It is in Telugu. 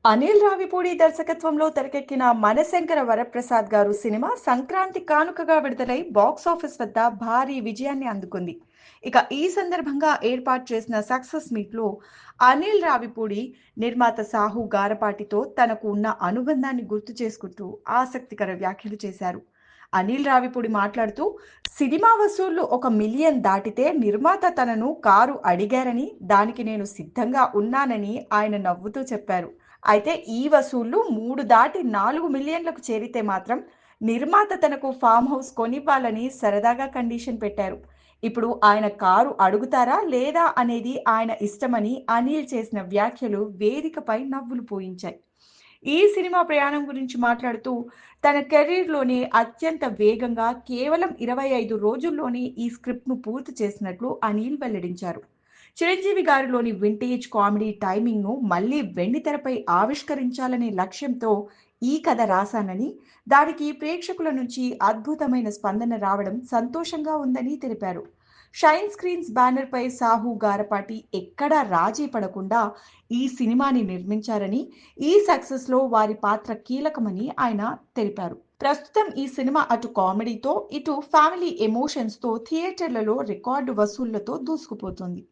అనిల్ రావిపూడి దర్శకత్వంలో తెరకెక్కిన మనశంకర వరప్రసాద్ గారు సినిమా సంక్రాంతి కానుకగా విడుదలై బాక్సాఫీస్ వద్ద భారీ విజయాన్ని అందుకుంది. ఇక ఈ సందర్భంగా ఏర్పాటు చేసిన సక్సెస్ మీట్లో అనిల్ రావిపూడి నిర్మాత సాహు గారపాటితో తనకు ఉన్న అనుబంధాన్ని గుర్తు చేసుకుంటూ ఆసక్తికర వ్యాఖ్యలు చేశారు. అనిల్ రావిపూడి మాట్లాడుతూ సినిమా వసూళ్లు 1 మిలియన్ దాటితే నిర్మాత తనను కారు అడిగారని, దానికి నేను సిద్ధంగా ఉన్నానని ఆయన నవ్వుతూ చెప్పారు. అయితే ఈ వసూళ్లు 3 దాటి 4 మిలియన్లకు చేరితే మాత్రం నిర్మాత తనకు ఫామ్ హౌస్ కొనివ్వాలని సరదాగా కండిషన్ పెట్టారు. ఇప్పుడు ఆయన కారు అడుగుతారా లేదా అనేది ఆయన ఇష్టమని అనిల్ చేసిన వ్యాఖ్యలు వేదికపై నవ్వులు పూయించాయి. ఈ సినిమా ప్రయాణం గురించి మాట్లాడుతూ తన కెరీర్‌లోనే అత్యంత వేగంగా కేవలం 25 రోజుల్లోనే ఈ స్క్రిప్ట్‌ను పూర్తి చేసినట్లు అనిల్ వెల్లడించారు. చిరంజీవి గారిలోని వింటేజ్ కామెడీ టైమింగ్‌ను మళ్ళీ వెండితెరపై ఆవిష్కరించాలనే లక్ష్యంతో ఈ కథ రాశానని, దానికి ప్రేక్షకుల నుంచి అద్భుతమైన స్పందన రావడం సంతోషంగా ఉందని తెలిపారు. షైన్ స్క్రీన్స్ బ్యానర్‌పై సాహు గారపాటి ఎక్కడా రాజీ పడకుండా ఈ సినిమాని నిర్మించారని, ఈ సక్సెస్‌లో వారి పాత్ర కీలకమని ఆయన తెలిపారు. ప్రస్తుతం ఈ సినిమా అటు కామెడీతో, ఇటు ఫ్యామిలీ ఎమోషన్స్‌తో థియేటర్లలో రికార్డు వసూళ్లతో దూసుకుపోతోంది.